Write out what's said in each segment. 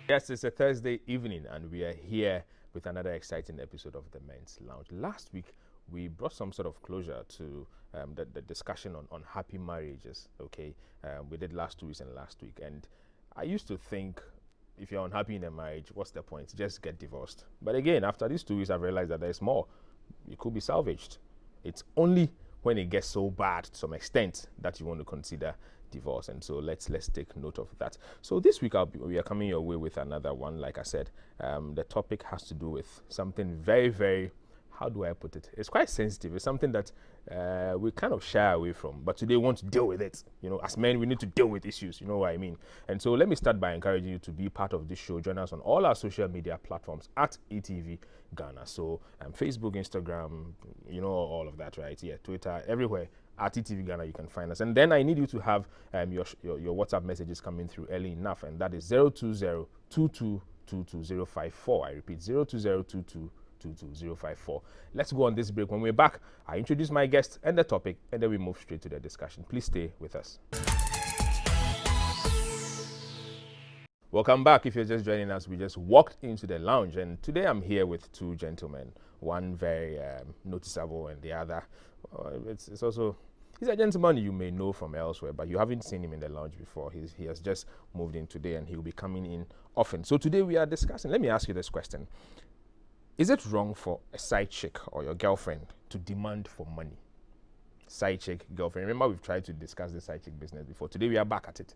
Yes, it's a Thursday evening, and we are here with another exciting episode of the Men's Lounge. Last week, we brought some sort of closure to the discussion on happy marriages. Okay, we did last 2 weeks and last week, and I used to think if you're unhappy in a marriage, what's the point? Just get divorced. But again, after these 2 weeks, I've realized that there's more. It could be salvaged. It's only when it gets so bad to some extent that you want to consider divorce, and so let's take note of that. So this week we are coming your way with another one. Like I said, the topic has to do with something very, very, how do I put it? It's quite sensitive. It's something that we kind of shy away from, but today we want to deal with it. You know, as men, we need to deal with issues. You know what I mean? And so let me start by encouraging you to be part of this show. Join us on all our social media platforms at eTVGhana. So Facebook, Instagram, you know, all of that, right? Yeah, Twitter, everywhere. At eTVGhana, you can find us. And then I need you to have your WhatsApp messages coming through early enough, and that is 020-2222-054. I repeat, 020-2222-054. Let's go on this break. When we're back, I introduce my guest and the topic, and then we move straight to the discussion. Please stay with us. Welcome back. If you're just joining us, we just walked into the lounge, and today I'm here with two gentlemen, one very noticeable and the other, it's also, he's a gentleman you may know from elsewhere, but you haven't seen him in the lounge before. He has just moved in today, and he'll be coming in often. So today we are discussing, let me ask you this question. Is it wrong for a side chick or your girlfriend to demand for money? Side chick, girlfriend. Remember, we've tried to discuss the side chick business before. Today we are back at it.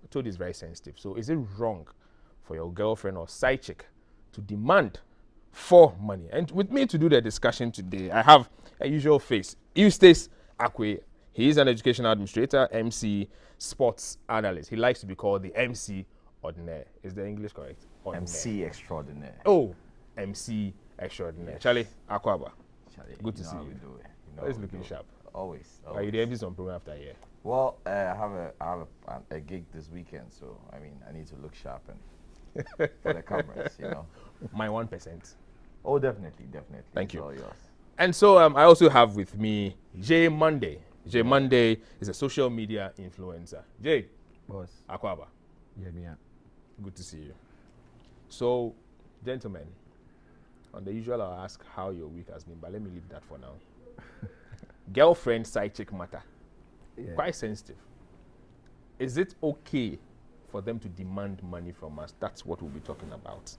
I told you it's very sensitive. So is it wrong for your girlfriend or side chick to demand for money? And with me to do the discussion today, I have a usual face. Eustace Akwe. He is an educational administrator, MC, sports analyst. He likes to be called the MC ordinaire. Is the English correct? Ordinaire. MC extraordinaire. Oh, MC extraordinaire. Yes. Charlie Akwaba. Charlie, good to see you. Always looking sharp. Always. Are you the MC on program after a year? Well, I have a gig this weekend, so I mean I need to look sharp and for the cameras, you know. My 1%. Oh, definitely. Thank you. All yours. And so I also have with me Jay Monday. Jay Monday is a social media influencer. Jay. Boss. Akwaba. Yeah. Good to see you. So, gentlemen, on the usual I'll ask how your week has been, but let me leave that for now. Girlfriend side chick matter. Yeah. Quite sensitive. Is it okay for them to demand money from us? That's what we'll be talking about.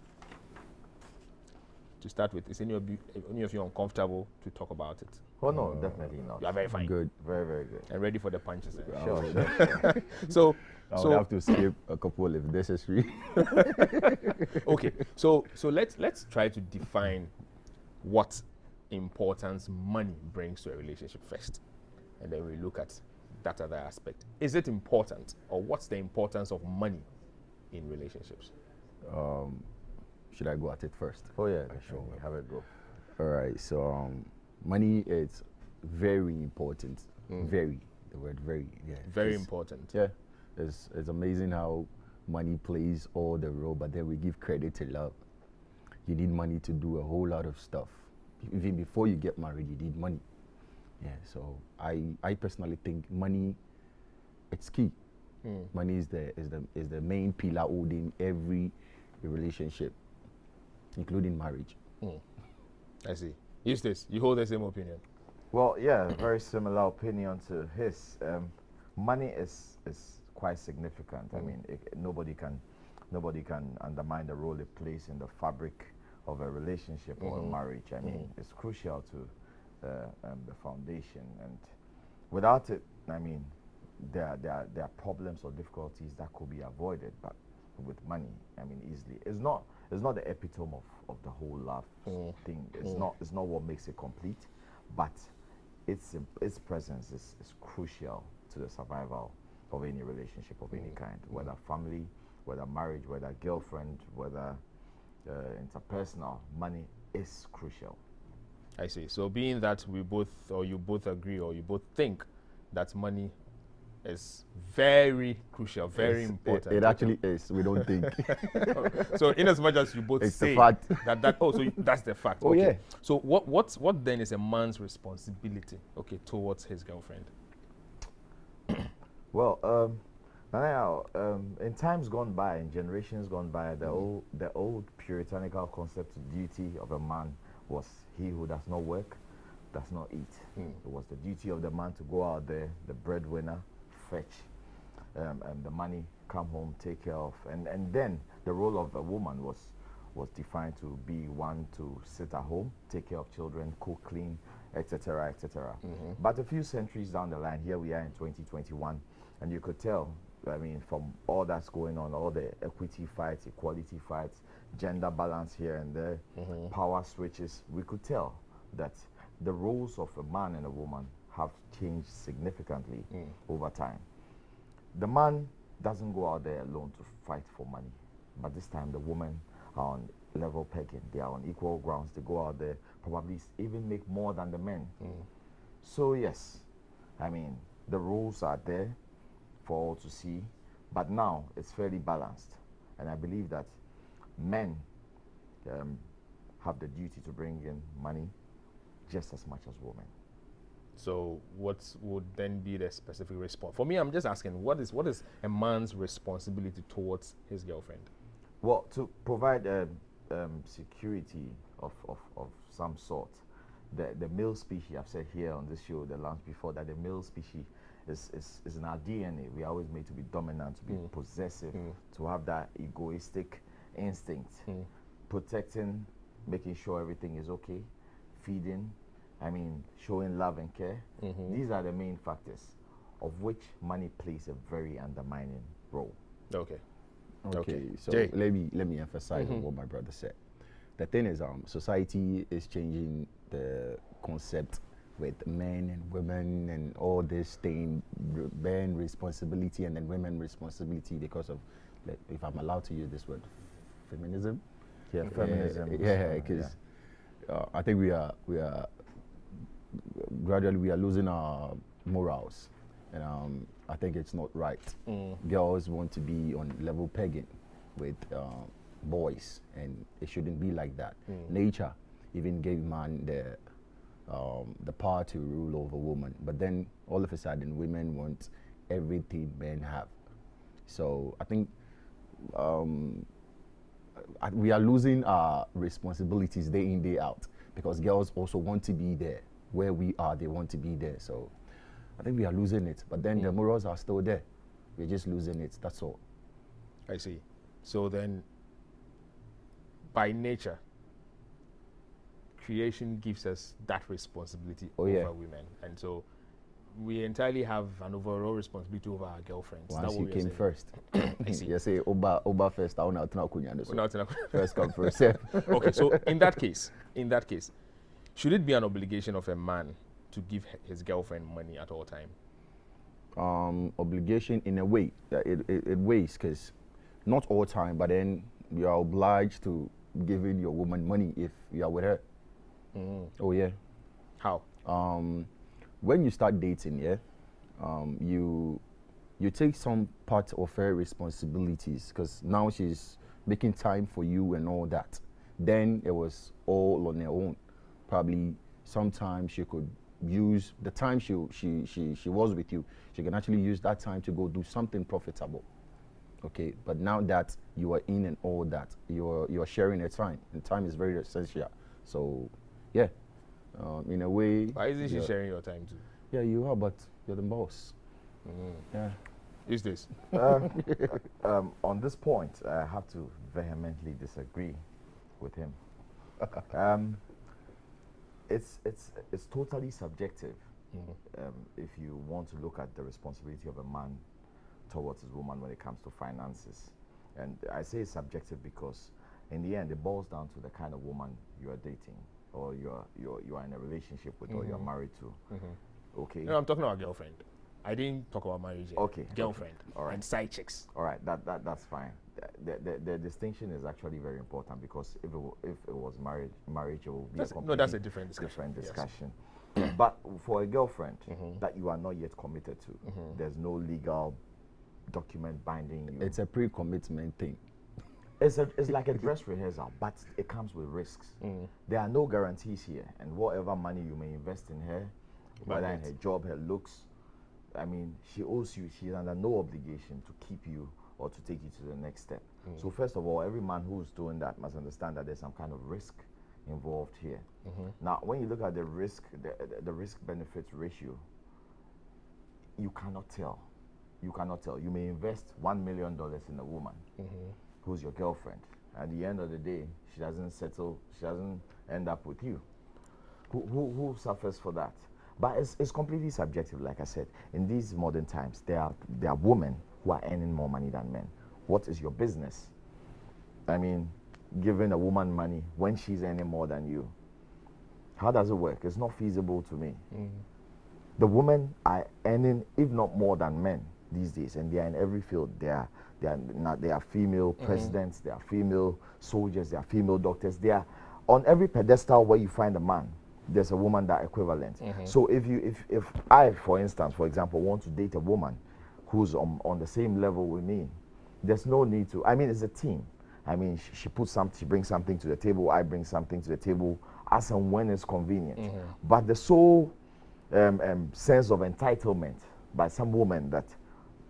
To start with, is any of you uncomfortable to talk about it? Oh no, definitely not. You are very fine. Good. Very, very good. And ready for the punches. Sure. So I would have to skip a couple if necessary. Okay. So let's try to define what importance money brings to a relationship first, and then we look at that other aspect. Is it important, or what's the importance of money in relationships? Should I go at it first? Oh yeah, sure. Have it go. All right. So money is very important. Very. The word very. Yeah. Very important. Yeah. It's amazing how money plays all the role, but then we give credit to love. You need money to do a whole lot of stuff. Even before you get married, you need money. Yeah. So I personally think money, it's key. Money is the main pillar holding every relationship, including marriage. I see. Eustace, you hold the same opinion? Well, yeah, very similar opinion to his. Money is quite significant. I mean, nobody can undermine the role it plays in the fabric of a relationship or a marriage. I mean, it's crucial to the foundation, and without it, I mean, there are problems or difficulties that could be avoided, but with money, I mean, easily. It's not the epitome of the whole love thing. It's not what makes it complete, but its presence is crucial to the survival of any relationship of any kind, whether family, whether marriage, whether girlfriend, whether interpersonal. Money is crucial. I see. So being that we both, or you both agree, or you both think that money is very crucial, very important. It actually is. We don't think. So in as much as you both it's say the fact. so that's the fact. Oh, yeah. So what then is a man's responsibility, towards his girlfriend? Well, Now, in times gone by, in generations gone by, the old puritanical concept of duty of a man was he who does not work does not eat. It was the duty of the man to go out there, the breadwinner, fetch the money, come home, take care of, and then the role of a woman was defined to be one to sit at home, take care of children, cook, clean, etc., etc. But a few centuries down the line, here we are in 2021, and you could tell, I mean, from all that's going on, all the equity fights, equality fights, gender balance here and there, power switches, we could tell that the roles of a man and a woman have changed significantly over time. The man doesn't go out there alone to fight for money, but this time the women are on level pegging. They are on equal grounds. They go out there, probably even make more than the men. So yes, I mean, the rules are there for all to see, but now it's fairly balanced. And I believe that men have the duty to bring in money just as much as women. So what would then be the specific response? For me, I'm just asking, what is a man's responsibility towards his girlfriend? Well, to provide security of some sort. The male species, I've said here on this show, the last before, that the male species is in our DNA. We are always made to be dominant, to be possessive, to have that egoistic instinct, protecting, making sure everything is okay, feeding, I mean, showing love and care. These are the main factors, of which money plays a very undermining role. Okay. Okay, so Jay. let me emphasize on what my brother said. The thing is, society is changing the concept with men and women and all this thing, men responsibility and then women responsibility because of, like, if I'm allowed to use this word, feminism. Yeah, feminism. Yeah, because I think we are gradually we are losing our morals, and I think it's not right. Girls want to be on level pegging with boys, and it shouldn't be like that. Nature even gave man the power to rule over woman, but then all of a sudden women want everything men have. So I think we are losing our responsibilities day in, day out, because girls also want to be there where we are. They want to be there. So I think we are losing it, but then the morals are still there. We're just losing it, that's all. I see. So then, by nature, creation gives us that responsibility over women. And so we entirely have an overall responsibility over our girlfriends. Once you came first. I see. You say, Oba first, I want to first come, first serve. Okay, so in that case, should it be an obligation of a man to give his girlfriend money at all time? Obligation in a way, it weighs, because not all time, but then you are obliged to give in your woman money if you are with her. Oh yeah. How? When you start dating, you take some part of her responsibilities, because now she's making time for you and all that. Then it was all on her own. Probably sometimes she could use the time she was with you, she can actually use that time to go do something profitable. Okay, but now that you are in and all that, you're sharing your time, and time is very essential. So yeah, in a way. Why isn't she sharing your time too? Yeah, you are, but you're the boss. Yeah. Is this? On this point, I have to vehemently disagree with him. It's totally subjective. If you want to look at the responsibility of a man towards his woman when it comes to finances, and I say it's subjective because in the end it boils down to the kind of woman you are dating, or you are in a relationship with, or you're married to. Okay. No, I'm talking about girlfriend. I didn't talk about marriage yet. Okay. Girlfriend. Okay. All right. And side chicks. All right. That's fine. The distinction is actually very important, because if it was marriage, it will be that's a different discussion. Yes. But for a girlfriend that you are not yet committed to, there's no legal document binding you. It's a pre-commitment thing. It's like a dress rehearsal, but it comes with risks. There are no guarantees here, and whatever money you may invest in her, whether in her job, her looks, I mean, she owes you. She's under no obligation to keep you or to take you to the next step. So first of all, every man who's doing that must understand that there's some kind of risk involved here. Now, when you look at the risk, the risk benefit ratio, you cannot tell. You cannot tell. You may invest $1 million in a woman who's your girlfriend. At the end of the day, she doesn't settle. She doesn't end up with you. Who suffers for that? But it's completely subjective. Like I said, in these modern times, there are women who are earning more money than men. What is your business? I mean, giving a woman money when she's earning more than you. How does it work? It's not feasible to me. The women are earning, if not more than men these days, and they are in every field. They are female presidents, they are female soldiers, they are female doctors. They are on every pedestal where you find a man, there's a woman that equivalent. So if I, for instance, for example, want to date a woman who's on the same level with me, there's no need to. I mean, it's a team. I mean, she brings something to the table, I bring something to the table, as and when it's convenient. But the sole sense of entitlement by some women that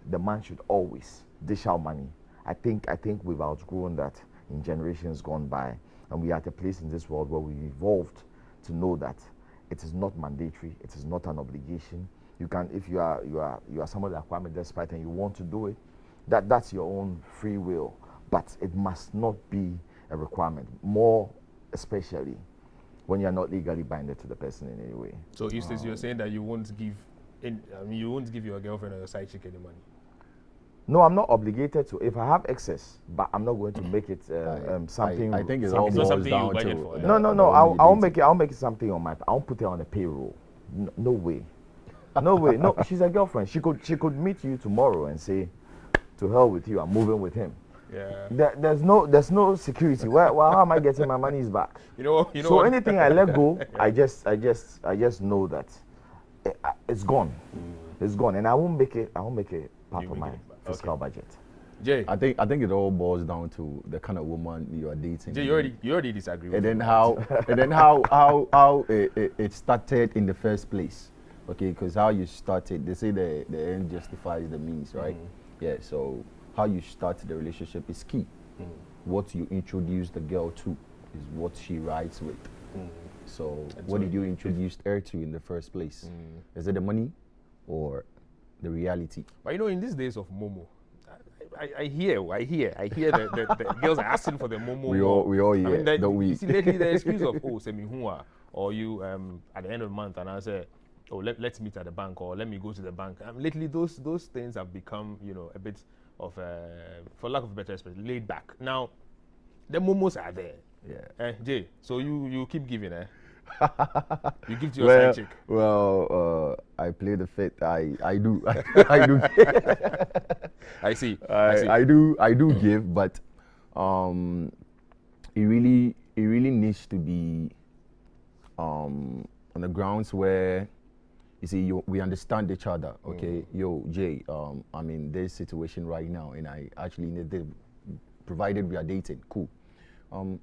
the man should always dish out money, I think we've outgrown that in generations gone by, and we are at a place in this world where we've evolved to know that it is not mandatory, it is not an obligation. You can, if you are somebody like Kwame Despite and you want to do it, that's your own free will, but it must not be a requirement, more especially when you're not legally binded to the person in any way. So Eustace, you're saying that you won't give you won't give your girlfriend or your side chick any money? No, I'm not obligated to. If I have excess, but I'm not going to make it something. I think it's something- all It's not boils something you down budget to for, No. I'll make it something on my. I'll put it on the payroll. No way. No way. No, she's a girlfriend. She could meet you tomorrow and say, "To hell with you. I'm moving with him." Yeah. There's no security. Well, how am I getting my monies back? You know So what? anything I let go, I just know that it's gone. It's gone, and I won't make it part You of make my it back. fiscal Okay. budget. Jay, I think it all boils down to the kind of woman you are dating. Jay, you already disagree with And me. then how it started in the first place. Okay, because how you started, they say the end justifies the means, right? Yeah, so how you start the relationship is key. What you introduce the girl to is what she rides with. So what did you introduce her to in the first place? Is it the money or the reality? But you know, in these days of Momo, I hear the girls are asking for the Momo. We all hear, I mean, don't we? You see, lately the excuse of semi hua, or you at the end of the month and I say, oh let's meet at the bank, or let me go to the bank. Lately those things have become, you know, a bit of for lack of a better expression, laid back. Now the Momos are there. Yeah. Jay, so you keep giving, you give to your side chick. Well, I play the fit. I do. I do. I see. I do give, but it really needs to be on the grounds where you see we understand each other. Okay, yo Jay, I'm in this situation right now, and I actually need the, provided we are dating, cool.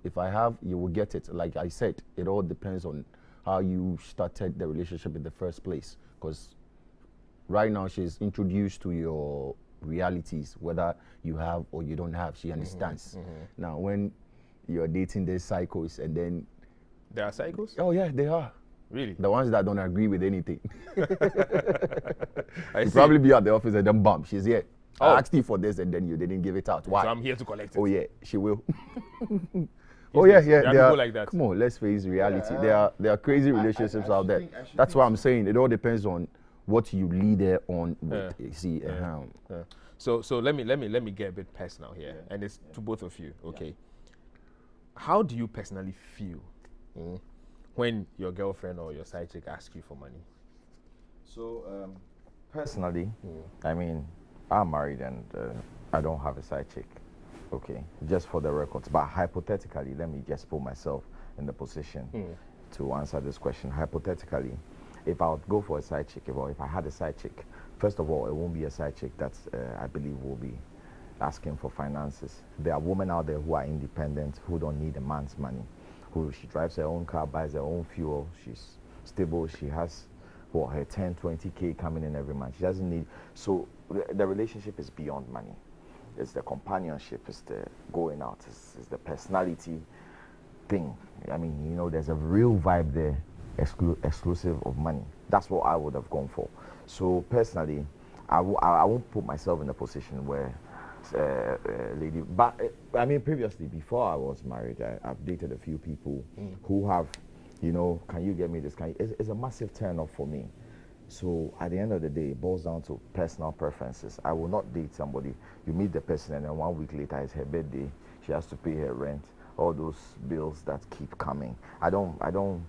If I have, you will get it. Like I said, it all depends on how you started the relationship in the first place. Because right now she's introduced to your realities, whether you have or you don't have. She understands. Now, when you're dating these cycles, and then There are cycles? oh yeah, they are. Really? The ones that don't agree with anything. I You see. probably be at the office and then bam, she's here. Oh. I asked you for this and then you didn't give it out. Why? So I'm here to collect it. Oh yeah, she will. Oh yeah, There are there people like that. Come on, let's face reality. There are crazy relationships out there. I should That's think why I'm saying it all depends on what you lead her on with. Yeah. You see, So let me get a bit personal here, and it's to both of you. Okay. How do you personally feel when your girlfriend or your side chick asks you for money? So personally, I mean, I'm married and I don't have a side chick. Okay, just for the records. But hypothetically, let me just put myself in the position to answer this question. Hypothetically, if I would go for a side chick, if I had a side chick, first of all, it won't be a side chick that I believe will be asking for finances. There are women out there who are independent, who don't need a man's money, who she drives her own car, buys her own fuel, she's stable, she has her 10, 20K coming in every month. She doesn't need, so the relationship is beyond money. It's the companionship, it's the going out, it's the personality thing. I mean, you know, there's a real vibe there, exclusive of money. That's what I would have gone for. So personally, I won't put myself in a position where lady, but I mean, previously, before I was married, I've dated a few people who have, you know, can you get me this? It's a massive turn off for me. So at the end of the day, it boils down to personal preferences. I will not date somebody. You meet the person, and then 1 week later it's her birthday. She has to pay her rent. All those bills that keep coming. I don't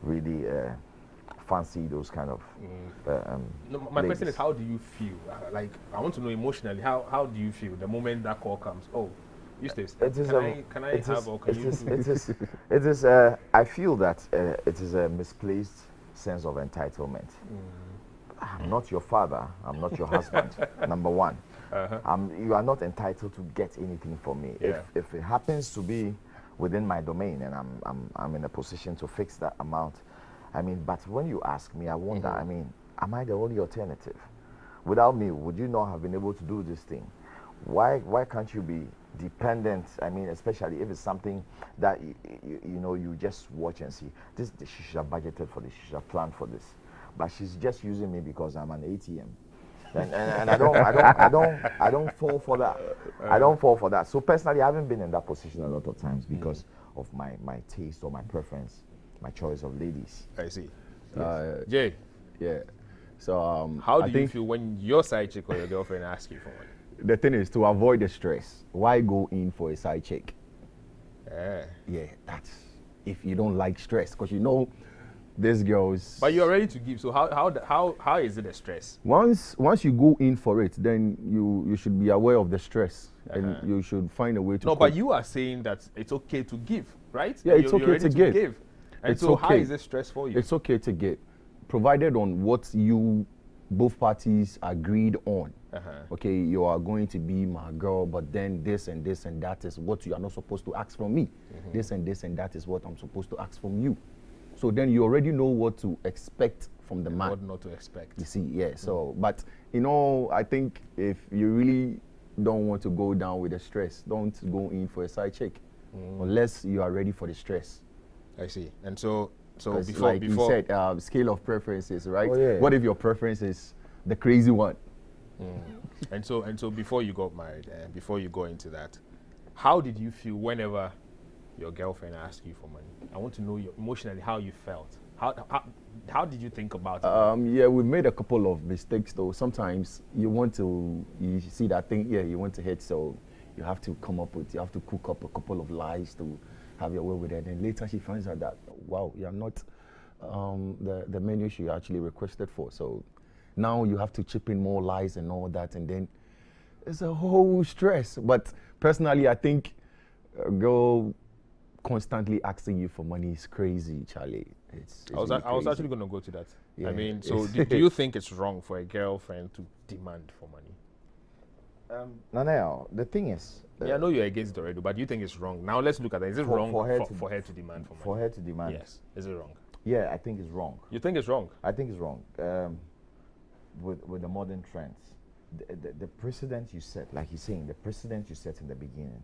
really fancy those kind of. No, my question is, how do you feel? Like, I want to know emotionally. How do you feel the moment that call comes? Oh, Eustace, can I have or can you? It is. I feel that it is a misplaced sense of entitlement. I'm not your father. I'm not your husband. Number one, you are not entitled to get anything from me. Yeah. If it happens to be within my domain and I'm in a position to fix that amount, I mean, but when you ask me, I wonder. I mean, am I the only alternative? Without me, would you not have been able to do this thing? Why can't you be dependent? I mean, especially if it's something that you know you just watch and see. This she should have budgeted for this. She should have planned for this. But she's just using me because I'm an ATM, and I don't fall for that. I don't fall for that. So personally, I haven't been in that position a lot of times because of my taste or my preference, my choice of ladies. I see. Yes. Jay, Yeah. So how do you feel when your side chick or your girlfriend asks you for money? the thing is to avoid the stress. Why go in for a side check? Yeah, that's if you don't like stress, because you know this girl's. But you're ready to give. So how is it a stress? Once you go in for it, then you should be aware of the stress and you should find a way to. No, cope. but you are saying that it's okay to give, right? Yeah, it's you're okay ready to give. And It's so how okay. is it stress for you? It's okay to give, provided on what you both parties agreed on. Okay, you are going to be my girl, but then this and this and that is what you are not supposed to ask from me. This and this and that is what I'm supposed to ask from you. So then you already know what to expect from the man. What not to expect. You see, yeah. So, but you know, I think if you really don't want to go down with the stress, don't go in for a side check unless you are ready for the stress. I see. And so Like you said, scale of preferences, right? Oh, yeah. What if your preference is the crazy one? And so before you got married and before you go into that, how did you feel whenever your girlfriend asked you for money? I want to know emotionally how you felt. How did you think about it? Yeah, we made a couple of mistakes though. Sometimes you see that thing, yeah, you want to hit, so you have to cook up a couple of lies to have your way with it. And later she finds out that, wow, you're not the menu she actually requested for. So now you have to chip in more lies and all that, and then it's a whole stress. But personally, I think a girl constantly asking you for money is crazy, Charlie. It's I was really actually going to go to that. Yeah, I mean, so do you think it's wrong for a girlfriend to demand for money? No, the thing is. Yeah, I know you're against it already, but do you think it's wrong? Now let's look at that. Is it wrong for her to demand for money? For her to demand. Yes. Is it wrong? Yeah, I think it's wrong. You think it's wrong? I think it's wrong. With the modern trends, the precedent you set, like you're saying, the precedent you set in the beginning,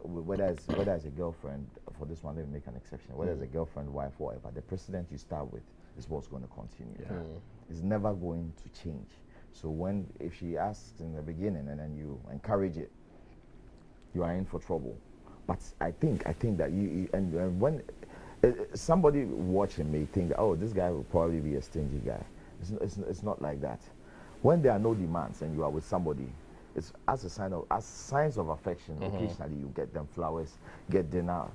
whether it's a girlfriend, for this one, let me make an exception, whether it's a girlfriend, wife, whatever, the precedent you start with is what's going to continue. Yeah. It's never going to change. So if she asks in the beginning and then you encourage it, you are in for trouble. But I think that and when somebody watching may think that, oh, this guy will probably be a stingy guy. It's not like that. When there are no demands and you are with somebody, it's as signs of affection. Occasionally you get them flowers, get dinner.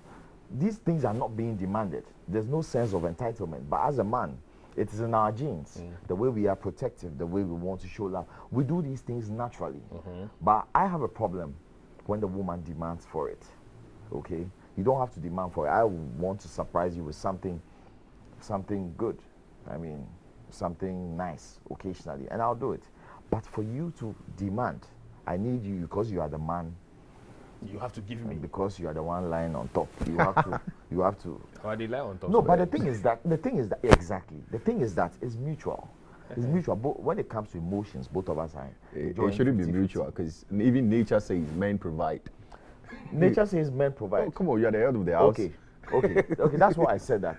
These things are not being demanded. There's no sense of entitlement. But as a man, it is in our genes. The way we are protective, the way we want to show love. We do these things naturally. But I have a problem when the woman demands for it. Okay? You don't have to demand for it. I want to surprise you with something good. I mean, something nice occasionally, and I'll do it. But for you to demand, I need you, because you are the man, You have to give me. And because you are the one lying on top, you have to. Why they lie on top? No, but the thing is that exactly. The thing is that it's mutual. It's mutual. But when it comes to emotions, both of us are. It shouldn't be mutual because even nature says men provide. Nature says men provide. Oh, come on, you're the head of the house. Okay. That's why I said that.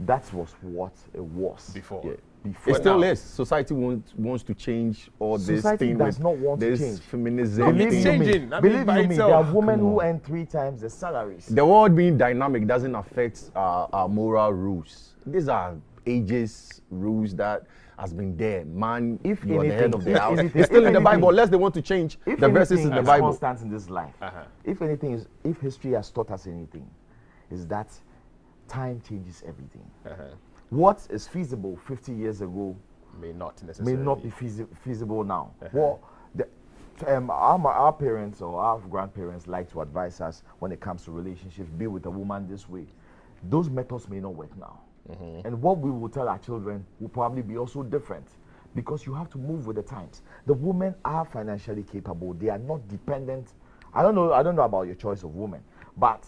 That was what it was Before. Yeah. Before. It still is. Society wants to change all this Society thing does with not want to this change. feminism No, thing. it's changing. I mean, Believe by you me, itself. there are women Come who on. earn 3 times the salaries. The world being dynamic doesn't affect our moral rules. These are ages rules that has been there. Man, If you are the head anything- of the if house. anything- It's still if in the anything- Bible. Unless they want to change If the verses in anything the is Bible. constant in this life, if anything is, if history has taught us anything, is that time changes everything. What is feasible 50 years ago May not necessarily. may not be feasible now. Well, our parents or our grandparents like to advise us when it comes to relationships, be with a woman this way. Those methods may not work now. And what we will tell our children will probably be also different because you have to move with the times. The women are financially capable. They are not dependent. I don't know about your choice of woman, but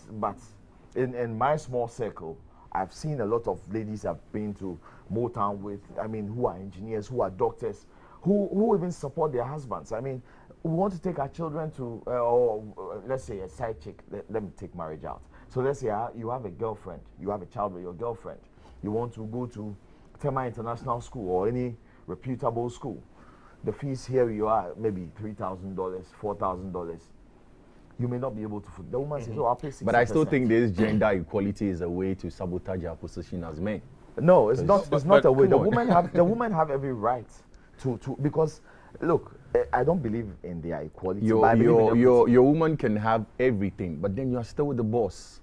in my small circle, I've seen a lot of ladies I've been to Motown with, who are engineers, who are doctors, who even support their husbands. We want to take our children to, let's say a side chick, let me take marriage out. So let's say you have a girlfriend, you have a child with your girlfriend. You want to go to Tema International School or any reputable school. The fees here you are, maybe $3,000, $4,000. You may not be able to. The woman says, "Oh, I'll pay 60%." But I still think this gender equality is a way to sabotage our position as men. No, it's not. It's not a way. come on. The women have every right to because look, I don't believe in their equality. but I believe in equity. Your woman can have everything, but then you are still with the boss.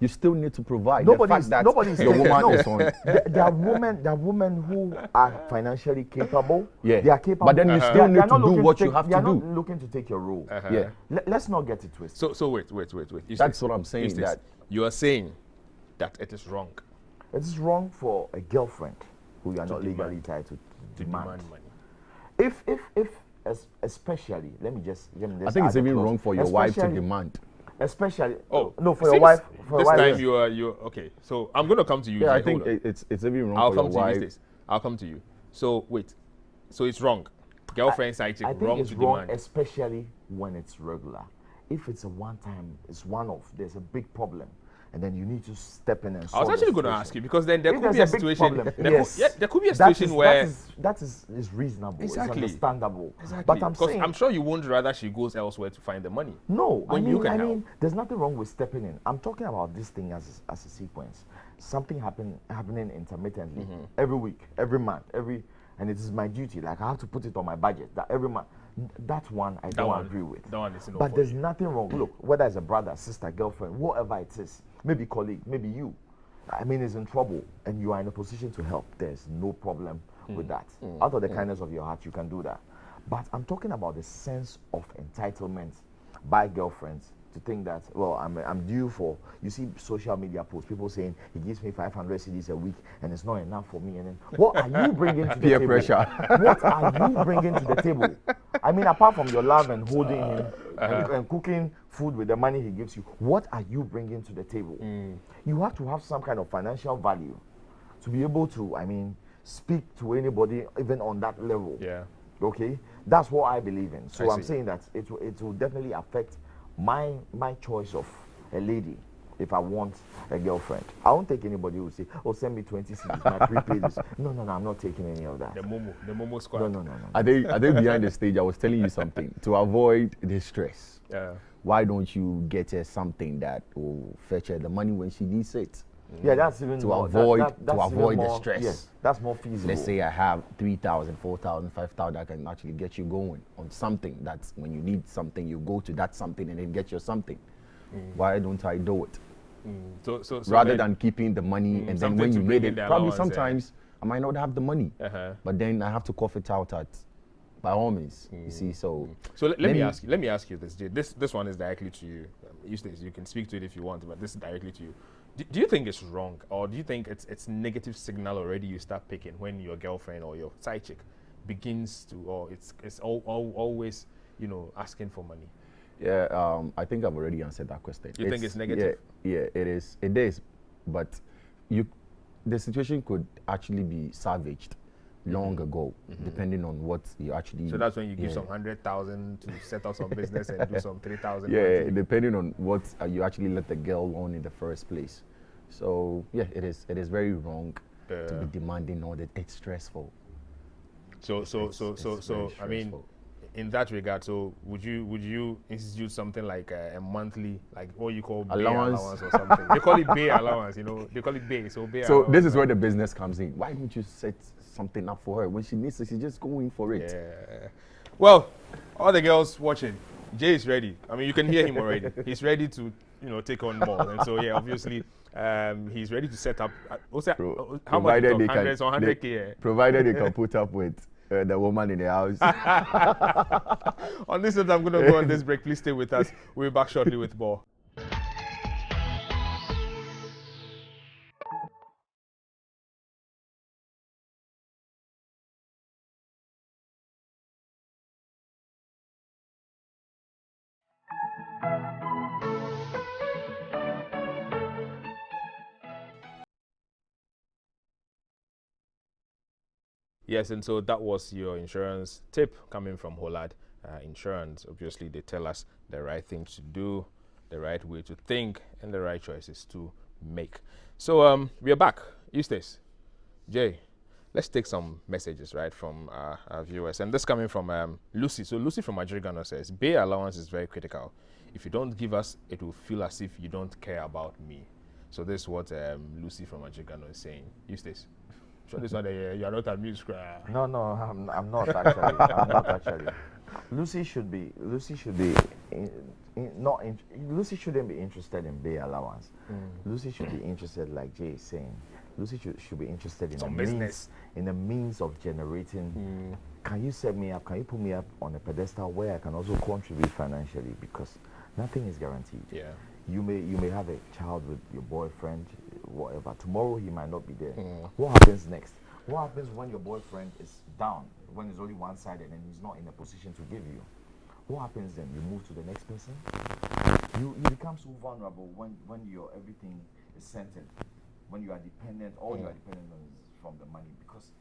You still need to provide. Nobody's your woman no. is on. There are women who are financially capable. Yeah. They are capable. But then you They still are need to not do looking what take- you have they are to not do. looking to take your role. Yeah. Let's not get it twisted. So wait. That's what I'm saying, Eustace, that- you are saying that it is wrong It is wrong for a girlfriend who you are not demand- legally tied to demand. money. If especially, let me just I think add it's a even clause. wrong for your wife to Especially- demand. Especially, Oh no, for your since wife. For this your wife, time yes. you are okay. So I'm going to come to you. Yeah, I Jay, think hold on. it's even wrong I'll for come your to you. wife. Eustace. I'll come to you. So wait. So it's wrong. Girlfriend side chick I think wrong it's to wrong, demand. especially when it's regular. If it's a one-time, it's one-off. There's a big problem, and then you need to step in and I solve was the actually going to situation. ask you because then there If could be there's a big situation. problem, There could be a that situation is- where that is reasonable. Exactly. It's understandable. exactly. But I'm because saying I'm sure you won't rather she goes elsewhere to find the money. no. when you can help. There's nothing wrong with stepping in. I'm talking about this thing as a sequence. Something happening intermittently every week, every month, and it is my duty. Like I have to put it on my budget that every month. That one I don't agree with. That one is no But for there's you. nothing wrong. Look, whether it's a brother, sister, girlfriend, whatever it is, maybe colleague, maybe you, is in trouble and you are in a position to help. There's no problem with that. Out of the kindness of your heart, you can do that. But I'm talking about the sense of entitlement by girlfriends to think that, well, I'm due for, you see social media posts, people saying he gives me 500 CDs a week and it's not enough for me. And then what are you bringing to the Peer table? pressure. What are you bringing to the table? Apart from your love and holding him and cooking food with the money he gives you, what are you bringing to the table? You have to have some kind of financial value to be able to, speak to anybody even on that level. Yeah. Okay, that's what I believe in. So I I'm see. saying that it will definitely affect my choice of a lady if I want a girlfriend. I won't take anybody who will say, "Oh, send me 20 CDs, my prepaid is." No, I'm not taking any of that. The Momo squad. No. Are they behind the stage? I was telling you something to avoid the stress. Yeah. Why don't you get her something that will fetch her the money when she needs it? Yeah, that's even To more, avoid- that's to even avoid the more- stress. Yes, that's more feasible. Let's say I have 3,000, 4,000, 5,000, I can actually get you going on something. That's when you need something, you go to that something and then get your something. Why don't I do it? So Rather then- than keeping the money and then something when to you bring need in it, the probably allowance, yeah. sometimes I might not have the money, but then I have to cough it out by all means. You see, so let me ask you. Let me ask you this, Jay. This one is directly to you. Eustace, you can speak to it if you want, but this is directly to you. Do you think it's wrong, or do you think it's negative signal already you start picking when your girlfriend or your side chick begins to, or it's always asking for money? Yeah, I think I've already answered that question. You think it's negative? Yeah, it is. It is, but the situation could actually be salvaged long ago, depending on what you actually. So that's when you give some 100,000 to set up some business and do some 3,000. Yeah, depending on what you actually let the girl on in the first place. So yeah, it is very wrong to be demanding all that. It's stressful. So I mean, in that regard, so would you institute something like a monthly, like what you call bay allowance or something? They call it bay allowance, you know. They call it bay. So bay. So this is where the business comes in. Why don't you set something up for her when she needs it? She's just going for it. Yeah. Well, all the girls watching, Jay is ready. I mean, you can hear him already. He's ready to, take on more. And so yeah, obviously, he's ready to set up. How much? 100K. Provided they can put up with the woman in the house. On this note, I'm going to go on this break. Please stay with us. We'll be back shortly with more. Yes, and so that was your insurance tip coming from Holad Insurance. Obviously, they tell us the right thing to do, the right way to think, and the right choices to make. So we are back. Eustace, Jay, let's take some messages, right, from our viewers. And this coming from Lucy. So Lucy from GoTV says, bay allowance is very critical. If you don't give us, it will feel as if you don't care about me. So this is what Lucy from GoTV is saying. Eustace. So this one, you are not amused. No, I'm not actually. I'm not actually. Lucy shouldn't be interested in bay allowance. Lucy should be interested, like Jay is saying. Lucy should be interested in some business, in the means of generating. Can you set me up? Can you put me up on a pedestal where I can also contribute financially? Because nothing is guaranteed. Yeah. You may have a child with your boyfriend, whatever. Tomorrow he might not be there. What happens next? What happens when your boyfriend is down, when it's only one-sided and he's not in a position to give you? What happens then? You move to the next person. You become so vulnerable when your everything is centered, when you are dependent. All you are dependent on is from the money, because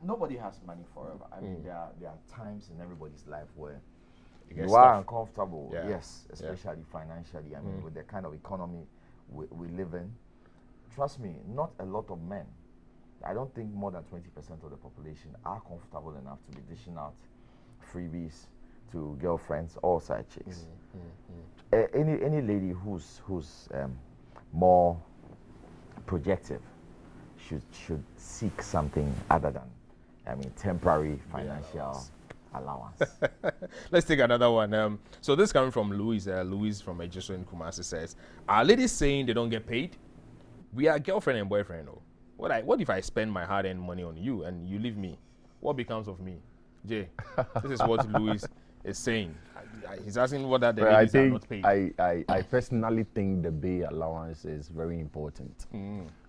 nobody has money forever. I mean, there are times in everybody's life where you are uncomfortable, yes, especially financially. I mean, with the kind of economy we live in, trust me, not a lot of men, I don't think more than 20% of the population are comfortable enough to be dishing out freebies to girlfriends or side chicks. Any lady who's more projective should seek something other than, temporary financial allowance. Let's take another one. So this coming from Louise. Louise from Ejiso in Kumasi says, are ladies saying they don't get paid? We are girlfriend and boyfriend. Oh. What if I spend my hard-earned money on you and you leave me? What becomes of me? Jay, this is what Louise is saying. He's asking what that the ladies are not paid. I personally think the bay allowance is very important.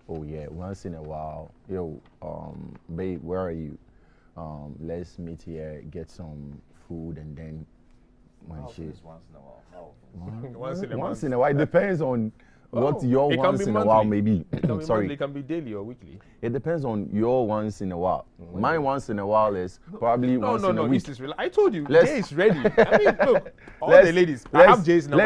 Oh yeah, once in a while, babe, where are you? Let's meet here, get some food, and then when once in a while. Once in a while. It depends on what your once in a while may be. Sorry, it can be daily or weekly. It depends on your once in a while. My once in a while is probably once in a week. I told you, Jay is ready. I mean, look, all the ladies. I have Jay's number.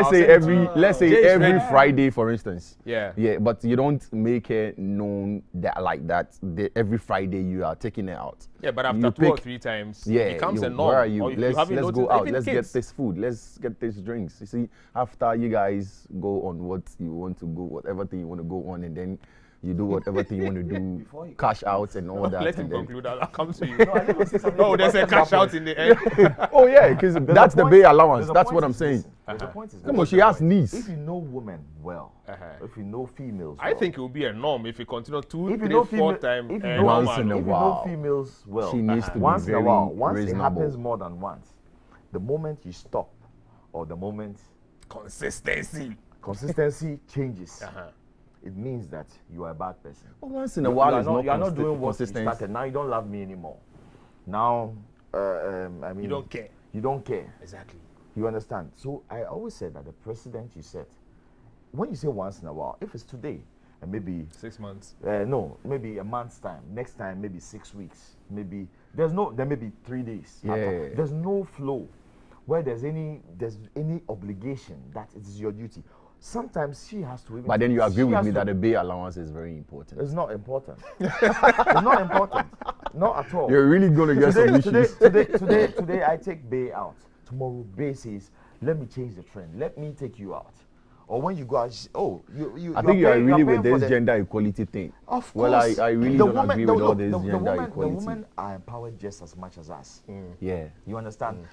Let's say every Friday, for instance. Yeah. Yeah, but you don't make it known that like that. Every Friday you are taking it out. Yeah, but after 2 or 3 times, it becomes a norm. Where are you? Let's go out. Let's get this food. Let's get these drinks. You see, after you guys go on what you want to go, whatever thing you want to go on, and then you do whatever thing you want to do, cash out and all that. Let him conclude. I'll come to you. There's a cash out in the end. Oh yeah, because that's the bay allowance. That's what I'm saying. The point is, come on, she has needs. If you know women well, if you know females, I think it will be a norm if you continue 2, 3, 4 times. Once in a while, if you know females well, she needs to once be very in a while. Once reasonable. it happens more than once, the moment you stop, or the moment consistency changes. It means that you are a bad person. Well, once in a while, you are not doing what you started. Now you don't love me anymore. Now, you don't care. You don't care. Exactly. You understand? So I always said that the precedent you set, when you say once in a while, if it's today, and maybe 6 months. no, maybe a month's time. Next time, maybe 6 weeks. Maybe there may be 3 days. Yeah. There's no flow where there's any obligation that it is your duty. Sometimes she has to. But then you agree with me that the bay allowance is very important. It's not important. It's not important. Not at all. You're really gonna get some issues. Today I take bay out. Tomorrow bay says, let me change the trend. Let me take you out. Or when you go out, you. I think you are really with this gender equality thing. Of course. Well, I really don't agree with all this gender equality. The women are empowered just as much as us. Yeah. You understand?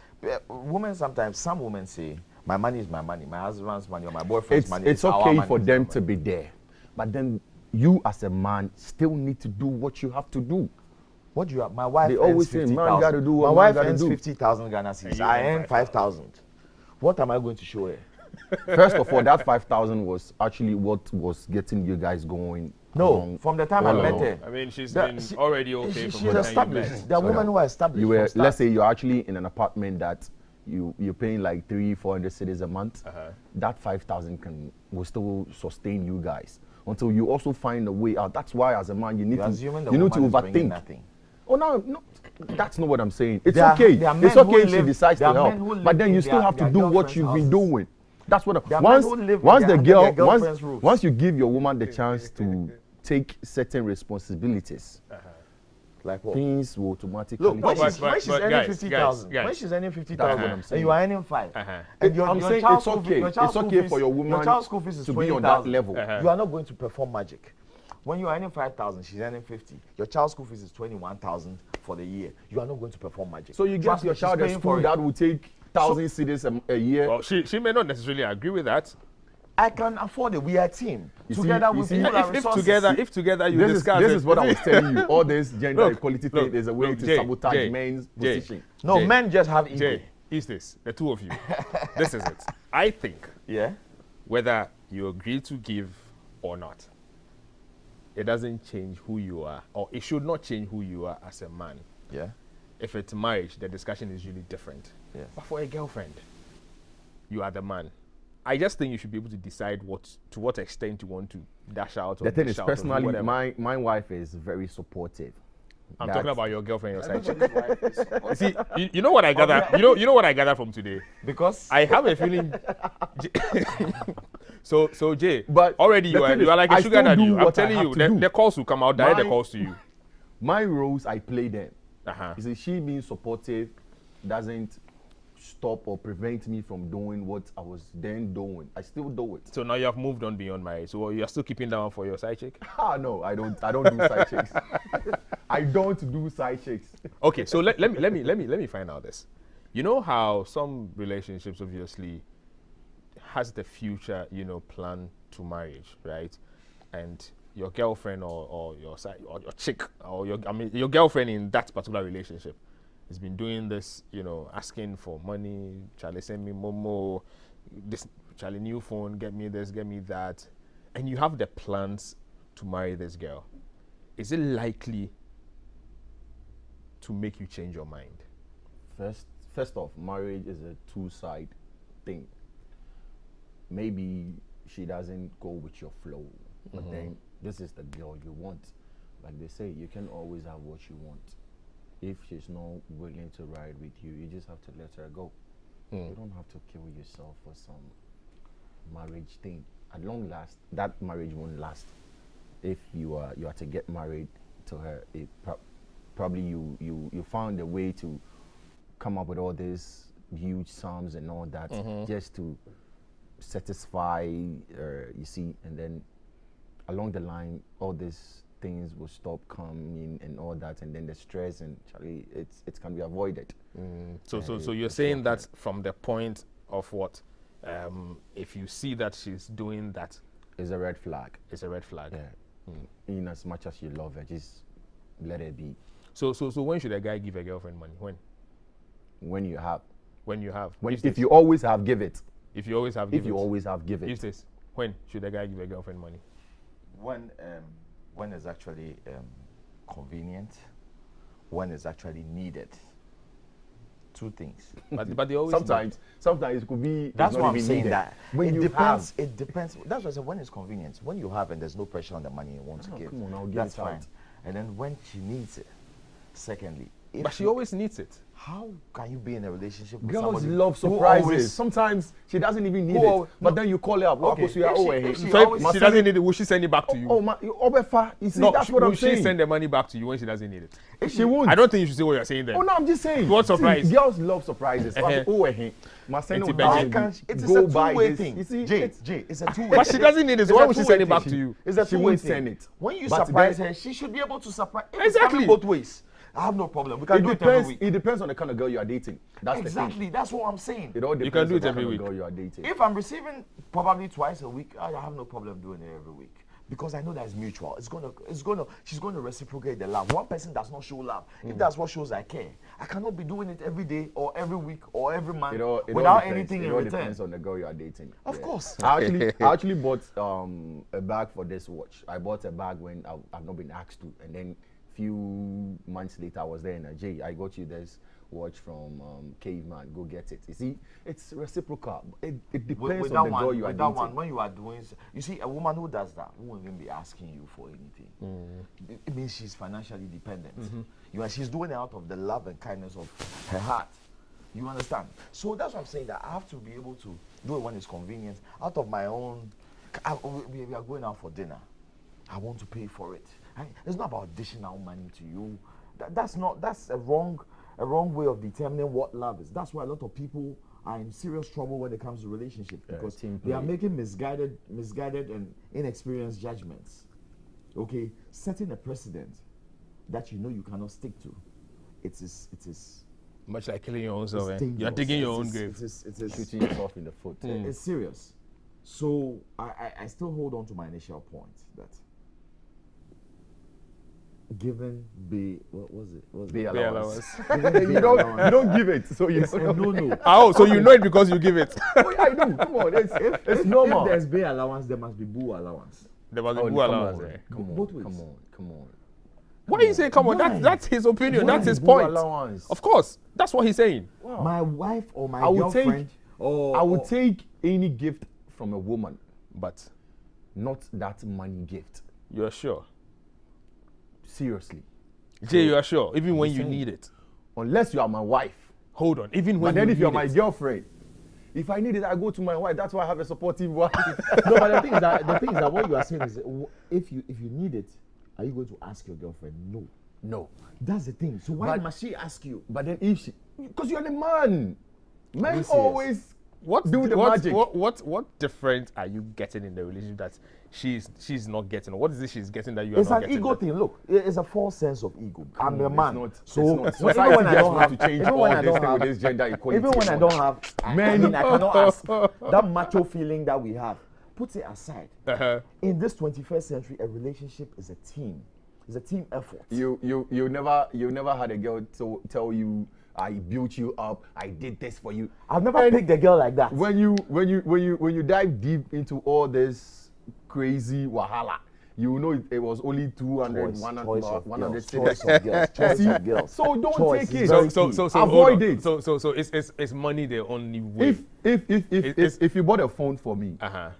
Women sometimes, some women say, my money is my money, my husband's money, or my boyfriend's money. It's okay for them to be there, but then you as a man still need to do what you have to do. What you have? My wife. They always say, man, got to do what my man wife got to earns do. 50,000 Ghana cedis. I earn 5,000. What am I going to show her? First of all, that 5,000 was actually what was getting you guys going. No, from the time I met her. I mean, she's been already okay from she's the time you established. met. There are women who are established. You were, let's say you're actually in an apartment that you're paying like 300-400 cedis a month. That 5,000 will still sustain you guys until you also find a way out. That's why, as a man, you need to overthink. Nothing. Oh no, that's not what I'm saying. It's There okay. are It's men okay who if she live- decides there to are men who help, live but then in you still their- have to their do what girlfriends' you've been houses. doing. That's what. There are men who live Once under the their girl, girlfriend's roof. once you give your woman the chance to take certain responsibilities, Like what? things will automatically. Look, when change. she's earning guys, 50,000, guys. when she's earning That's 50,000, what I'm and saying. you are earning 5, and I'm saying child's it's school okay. your child's It's school okay fees- for your woman Your child's school fees is to be on that 20,000. level. You are not going to perform magic. When you are earning 5,000, she's earning 50. Your child's school fees is 21,000 for the year. You are not going to perform magic. So you get Trust your me, she's child at paying school for it. that will take 1,000 cedis a year. Well, she may not necessarily agree with that. I can afford it. We are a team. You see- Together you we see- pool our If resources. together you This discuss is it. what I was telling you. All this gender Look, equality look, thing is a way look, to Jay, sabotage Jay, men's Jay. position. No, Jay, men just have ego. Jay, is this the two of you? This is it. I think Yeah. whether you agree to give or not, it doesn't change who you are, or it should not change who you are as a man. Yeah. If it's marriage, the discussion is really different. Yes. But for a girlfriend, you are the man. I just think you should be able to decide to what extent you want to dash out. Or The thing dish is, out or do personally, whatever. my wife is very supportive. I'm That- talking about your girlfriend, your side chick. Everybody's wife is- See, you know what I gather. You know what I gather from today. Because I have a feeling. so Jay, But already the you thing are is, like a I sugar still daddy. do I'm what I telling have you, to do. the calls will come out. Direct the My- calls to you. My roles, I play them. Uh-huh. You see, she being supportive doesn't stop or prevent me from doing what I was then doing. I still do it. So now you have moved on beyond marriage. So you're still keeping that one for your side chick. No, I don't do side chicks. I don't do side chicks. Okay, so let me find out this. You know how some relationships obviously has the future, plan to marriage, right? And your girlfriend or your side or your chick or your girlfriend in that particular relationship has been doing this, asking for money. Charlie, send me Momo. This Charlie, new phone. Get me this. Get me that. And you have the plans to marry this girl. Is it likely to make you change your mind? First off, marriage is a two-side thing. Maybe she doesn't go with your flow, but then this is the girl you want. Like they say, you can always have what you want. If she's not willing to ride with you, you just have to let her go. You don't have to kill yourself for some marriage thing. At long last, that marriage won't last. If you are to get married to her, probably you found a way to come up with all these huge sums and all that just to satisfy, you see, and then along the line, all these things will stop coming and all that, and then the stress and Charlie, it can be avoided. So you're saying that from the point of what, if you see that she's doing that, It's a red flag. it's a red flag. Yeah. In as much as you love her, just let it be. So when should a guy give a girlfriend money? When you have, If you always have, give it. If you always have, If you always have, give it. Eustace, when should a guy give a girlfriend money? When it's actually convenient, when it's actually needed. two things. But they always Sometimes it could be. That's not what I'm even saying. needed. That when it you depends. have, It depends. That's what I said. When it's convenient, when you have and there's no pressure on the money you want to give, come on, I'll give that's it out. fine. And then when she needs it, secondly, if But she you- always needs it. how can you be in a relationship with girls somebody love who surprises. always- Sometimes she doesn't even need Who it, al- but then you call her up. Okay, If she- So if she doesn't need it, will she send it back to you? Obefa, you see, no, that's what will I'm she saying. send the money back to you when she doesn't need it? She won't. I don't think you should say what you're saying then. Oh no, I'm just saying. What See, surprise? girls love surprises. Uh-huh. ETVGhana. How can she- it's a two-way thing. You see, Jay, it's a two-way. But she doesn't need it, so It's why a would she two-way send it thing. back to you? It's a She two-way won't thing. send it. When you But surprise then- her, she should be able to surprise. If it's Exactly. coming both ways. I have no problem. We can do it every week. It depends on the kind of girl you are dating. That's the Exactly. thing. That's what I'm saying. It all can depends do on it the every kind week. of girl you are dating. If I'm receiving probably twice a week, I have no problem doing it every week. Because I know that it's mutual. She's gonna reciprocate the love. One person does not show love. If that's what shows I care, I cannot be doing it every day or every week or every month It all without depends. anything it in all return. depends on the girl you are dating. Of course. I actually bought a bag for this watch. I bought a bag when I've not been asked to, and then few months later I was there in Nigeria. I got you this watch from Caveman. Go get it. You see, it's reciprocal. It depends With on that the girl you are with dating. that one, when you are doing, you see, a woman who does that won't even be asking you for anything. It means she's financially dependent. She's doing it out of the love and kindness of her heart. You understand? So that's what I'm saying, that I have to be able to do it when it's convenient. Out of my own, we are going out for dinner. I want to pay for it. It's not about dishing out money to you. That's a wrong way of determining what love is. That's why a lot of people are in serious trouble when it comes to relationships, because they are making misguided and inexperienced judgments. Okay, setting a precedent that you know you cannot stick to. It is Much like killing your own self, it's eh? You're dangerous. digging your It own is- grave. it is- Shooting yourself in the foot. It's serious. So I still hold on to my initial point that given what was it? Be Be allowance. allowance. you don't give it, so you It's a no. Oh, so you know it because you give it. Oh, yeah, I do. Come on, it's normal. If there's bay allowance, there must be boo allowance. There must be Oh, boo come allowance. on, Eh? come on, Both ways. come on. Why are you saying come on? Why? That's his opinion. Why That's his boo point. allowance? Of course, that's what he's saying. Wow. My wife or my I would take- girlfriend I would take any gift from a woman, But not that money gift. you're sure, Seriously. Jay? You are sure, even when you saying. need it. Unless you are my wife. Hold on, even when But then you if you're need my it. girlfriend, if I need it, I go to my wife. That's why I have a supportive wife. No, but the thing is that what you are saying is, if you need it, are you going to ask your girlfriend? No. No. That's the thing. So why But- must she ask you? But then if she, because you're the man. Men serious? always What do the magic. What different are you getting in the relationship that she's not getting? What is it she's getting that you are It's not an getting? ego thing. Look, it's a false sense of ego. I'm a It's man. not- So it's even not. when I Society don't just have want to change even all when I this don't thing with have this gender equality. even when I don't have, I cannot ask that macho feeling that we have. Put it aside. Uh-huh. In this 21st century, a relationship is a team. It's a team effort. You never had a girl tell you, I built you up, I did this for you. I've never picked a girl like that. When you dive deep into all this crazy wahala, you know it was only 200, Choice 100 of girls. So don't Choice take is it. very So key. avoid hold on. it. So is money the only way? If you bought a phone for me, Uh-huh.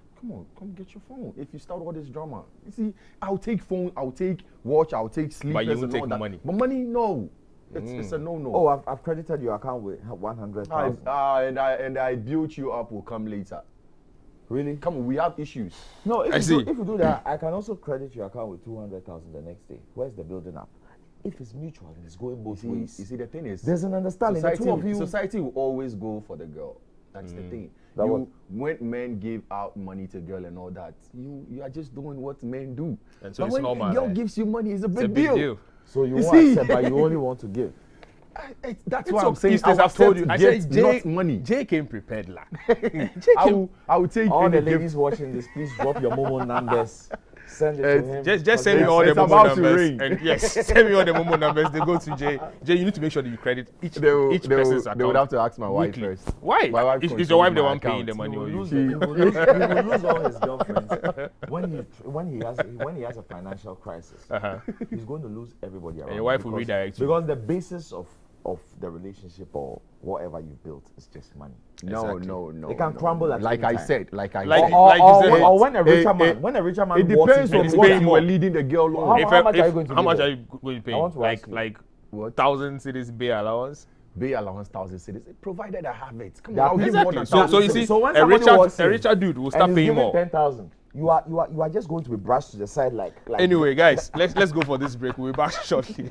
come get your phone. If you start all this drama, you see, I'll take phone, I'll take watch, I'll take sleep. But you won't take money. But money, no. It's a no-no. Oh, I've credited your account with 100,000. and I built you up will come later. Really? Come on, we have issues. No, I see. if you do that, I can also credit your account with 200,000 the next day. Where's the building up? If it's mutual and it's going both ways, You see, the thing is, there's an understanding. The two of you. society will always go for the girl. That's the thing. That When men give out money to girl and all that, you are just doing what men do. And so but it's when normal, a girl right? gives you money, it's a It's big, a big deal. So you You won't see? accept, but you only want to give. That's It's why so I'm saying Easters, I'll I've told you. accept I gifts, said Jay, not money. Jay came prepared, lad. I will take All the any ladies gift. watching this, please drop your Momo numbers. Send it to him. Just send me all the It's Momo about to numbers. ring. And yes, send me all the Momo numbers. They go to Jay. Jay, you need to make sure that you credit each person's account. They would have to ask my wife weekly. first. Why? My wife Is your wife the controls my one paying the account. money He or will you? lose, he will lose all his girlfriends when he has a financial crisis. Uh-huh. He's going to lose everybody around. And your wife him will because- redirect you. because the basis of of the relationship or whatever you built is just money. Exactly. No. It can crumble at Like any I time. said, like I Like- said. Or when a richer man, It walks depends into on the what house, you were leading the girl on. How much are you going to how give much her? are you going to pay? I want to ask you. Like What? 1,000 cities bay allowance. Bay allowance 1,000 cities, provided I have it. Come Yeah, on, I'll give more than So 1,000 you see, So when a somebody walks in richer dude will and start he's paying giving more. 10,000. You are just going to be brushed to the side like Anyway, guys, let's go for this break. We'll be back shortly.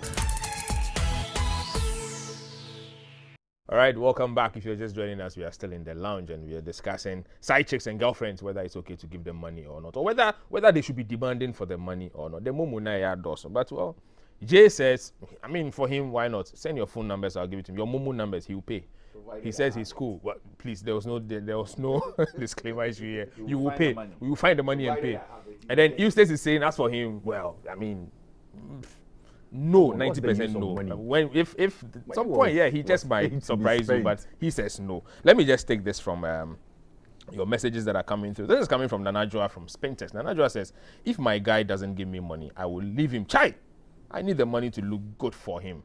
All right, welcome back. If you're just joining us, we are still in the lounge and we are discussing side chicks and girlfriends, whether it's okay to give them money or not, or whether they should be demanding for the money or not. The mumuna ya doso. But well, Jay says, I mean, for him, why not? Send your phone numbers, I'll give it to him. Your mumu numbers, he will pay. He says he's cool, but please, there was no disclaimer issue here. You will pay. We will find the money and pay. And then Eustace is saying, as for him, well, I mean, no, 90% no. When if some point, yeah, he just might surprise you, but he says no. Let me just take this from your messages that are coming through. This is coming from Nanajua from Spintex. Nanajua says, if my guy doesn't give me money, I will leave him. Chai! I need the money to look good for him.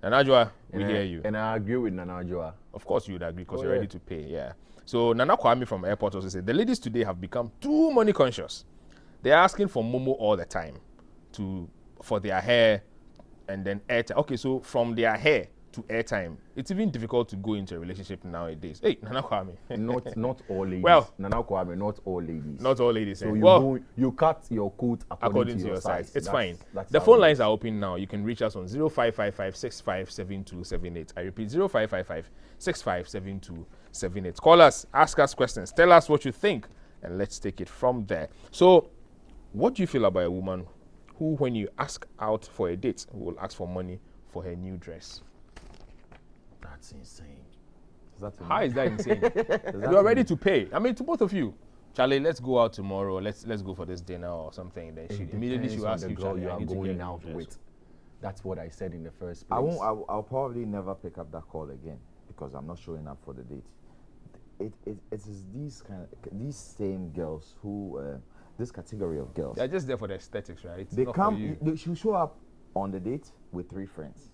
Nanajua, we hear you. And I agree with Nanajua. Of course you would agree because you're ready to pay, yeah. So Nana Kwame from airport also said, the ladies today have become too money conscious. They're asking for Momo all the time for their hair and then airtime. Okay, so from their hair to airtime, it's even difficult to go into a relationship nowadays. Hey, Nana Kwame. not all ladies. Well, Nana Kwame, not all ladies. Not all ladies. So you cut your coat according to your size. It's fine. That's The how phone it lines is. are open now. You can reach us on 0555-657278. I repeat, 0555-657278. Call us, ask us questions, tell us what you think, and let's take it from there. So, what do you feel about a woman who, when you ask out for a date, will ask for money for her new dress? That's insane. How is that insane? You are ready to pay. I mean, to both of you. Charlie, let's go out tomorrow. Let's go for this dinner or something. Then she immediately she will ask the you, girl Charlie, you I are need to get going a out dress. with. That's what I said in the first place. I'll probably never pick up that call again because I'm not showing up for the date. It is these same girls who this category of girls. They're just there for the aesthetics, right? It's They not come. for you. They should show up on the date with 3 friends.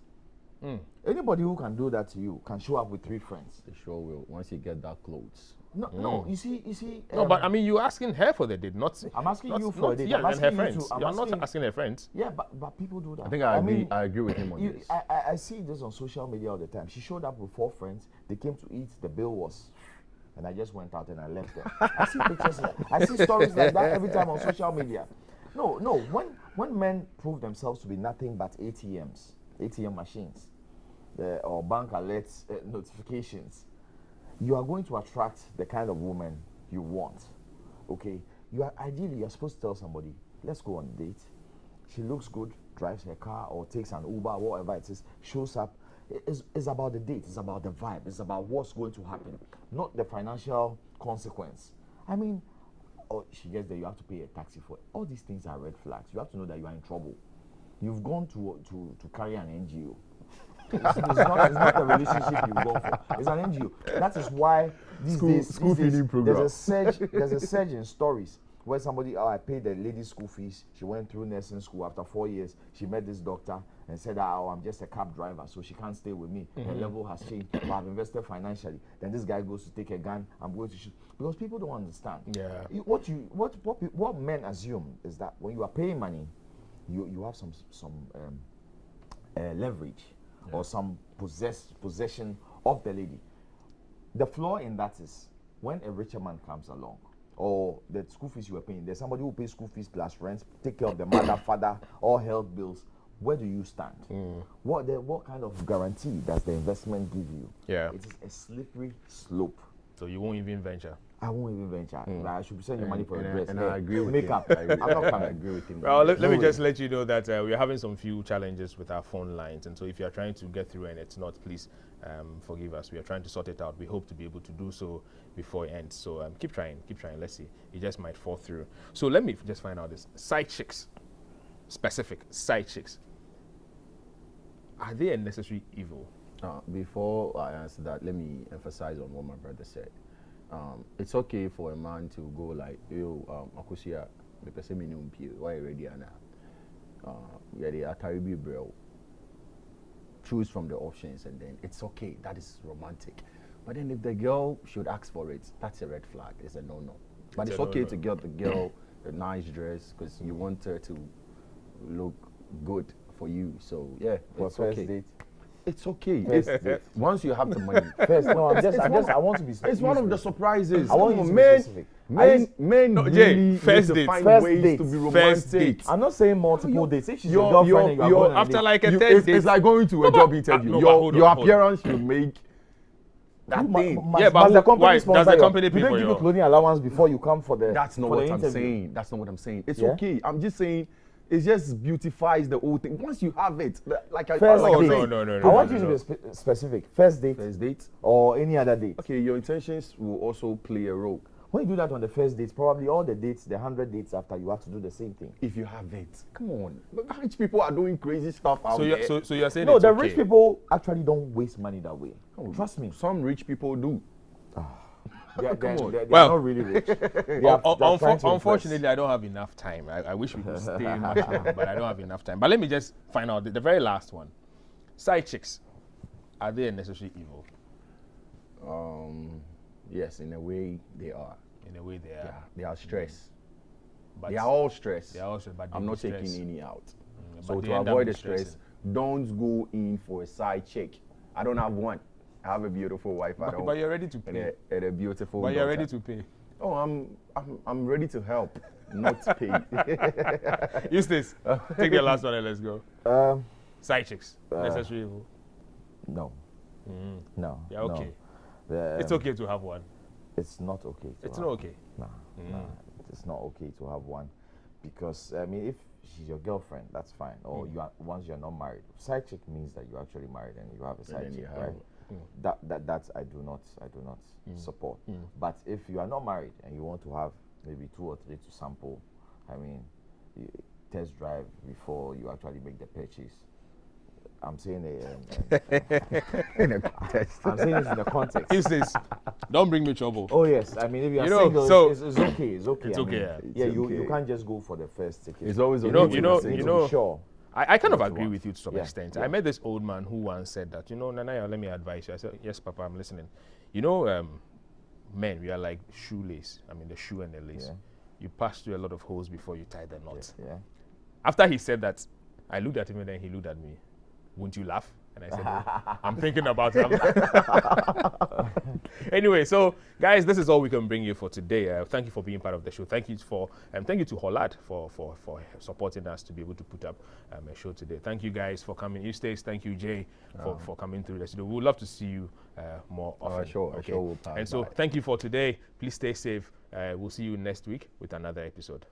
Anybody who can do that to you can show up with 3 friends. They sure will. Once you get that clothes. No. You see. No, but I mean, you're asking her for the date, not. I'm asking not, you for not, a date. Yeah, I'm and her asking you friends. to- I'm You're not asking- asking her friends. Yeah, but people do that. I think I agree. mean, I agree with him on this. I see this on social media all the time. She showed up with 4 friends. They came to eat. The bill was, and I just went out and I left them. I see pictures. I see stories like that every time on social media. No. When men prove themselves to be nothing but ATM machines, or bank alerts, notifications, you are going to attract the kind of woman you want. Okay, you're supposed to tell somebody, let's go on a date. She looks good, drives her car or takes an Uber, whatever it is, shows up. It's about the date, it's about the vibe, it's about what's going to happen, not the financial consequence. I mean, she gets there, you have to pay a taxi for it. All these things are red flags. You have to know that you are in trouble. You've gone to carry an NGO. It's not a relationship you've gone for. It's an NGO. That is why these days feeding program. there's a surge in stories where somebody, I paid the lady's school fees. She went through nursing school. After 4 years, she met this doctor and said, I'm just a cab driver, so she can't stay with me. Her level has changed, but I've invested financially. Then this guy goes to take a gun. I'm going to shoot. Because people don't understand. Yeah. What men assume is that when you are paying money, you have some leverage. Yeah. Or some possession of the lady. The flaw in that is when a richer man comes along, or the school fees you are paying, there's somebody who pays school fees plus rent, take care of the mother, father, all health bills. Where do you stand? What kind of guarantee does the investment give you? Yeah. It is a slippery slope. So you won't even venture. I won't even venture. I should send you money for a dress. And I agree with makeup. him. I'm not coming. I agree with him. Well, let me just let you know that we're having some few challenges with our phone lines, and so if you're trying to get through and it's not, please forgive us. We are trying to sort it out. We hope to be able to do so before it ends. So keep trying. Let's see. It just might fall through. So let me just find out this. Side chicks, specific side chicks. Are they a necessary evil? Before I answer that, let me emphasize on what my brother said. It's okay for a man to go like, Akusia, me pese me numpie, why ready ana? Yeah, they are terribly bro. choose from the options, and then it's okay. That is romantic. But then if the girl should ask for it, that's a red flag. It's a no-no. But it's okay to get the girl a nice dress because you want her to look good for you. So yeah, For it's first okay. date. It's okay. First date. Once you have the money. First, no, I want to be. It's one of the surprises. I want Come you on, to be men. specific. Men No, Jay, really first need date. to find First ways date. to be First romantic. date. I'm not saying multiple dates. If she's Your- your girlfriend and you are your- going on a After date, like a You- third date. it's like going to a No, job but- interview. no, but hold Your on. appearance should make that thing. Yeah, but must the who- company why? sponsor Does the your- company do pay they for give your- you clothing allowance before you come for the? That's not for the what I'm interview? saying. That's not what I'm saying. It's Yeah? okay. I'm just saying it just beautifies the whole thing. Once you have it, like I First like I date. said, No, I want no, you to no. be specific. First date first date. or any other date. Okay, your intentions will also play a role. When you do that on the first date, probably all the dates, the 100 dates after, you have to do the same thing. If you have it, come on. But rich people are doing crazy stuff out So there. you're saying No, it's the okay. rich people actually don't waste money that way. Trust me. Some rich people do. They're Well, not really rich. They are trying to impress. Unfortunately, I don't have enough time. I wish we could stay much longer, but I don't have enough time. But let me just find out the very last one. Side chicks, are they necessarily evil? Yes, in a way they are. In a way, they Yeah, are. they are stress. But They are all stress. They are also, but they I'm do not stress. taking any out. but So they to end up avoid the stressing. stress, don't go in for a side chick. I don't have one. I have a beautiful wife at home. But you're ready to and pay. and a beautiful But you're daughter. ready to pay. Oh, I'm ready to help, not pay. Eustace, take the last one and let's go. Side chicks, necessary evil. No. No. Yeah, okay. No. It's okay to have one. It's not okay. It's not okay. Nah, it's not okay to have one, because I mean, if she's your girlfriend, that's fine. Or you are, once you're not married. Side chick means that you're actually married and you have a side then chick, you have- right? That I do not support. But if you are not married and you want to have maybe 2 or 3 to sample, I mean, test drive before you actually make the purchase. I'm saying In a context. I'm saying this in the context. Eustace, don't bring me trouble. Oh yes, I mean if you are You know, single, so- it's okay. It's okay. It's I okay, mean, yeah. Yeah, It's you okay. can't just go for the first ticket. It's always You know- okay you to know- say need you to know- be sure. I kind of What you agree want. with you to some Yeah, extent. yeah. I met this old man who once said that, Nanaya, let me advise you. I said, yes, Papa, I'm listening. Men, we are like shoelace. I mean, the shoe and the lace. Yeah. You pass through a lot of holes before you tie the knot. Yeah. After he said that, I looked at him and then he looked at me. Won't you laugh? And I said, "Oh, I'm thinking about it." Anyway, so guys, this is all we can bring you for today. Thank you for being part of the show. Thank you to Holad for supporting us to be able to put up a show today. Thank you guys for coming. Eustace, thank you, Jay, for coming through the studio. We would love to see you more often. Sure, we'll pass And so by. thank you for today. Please stay safe. We'll see you next week with another episode.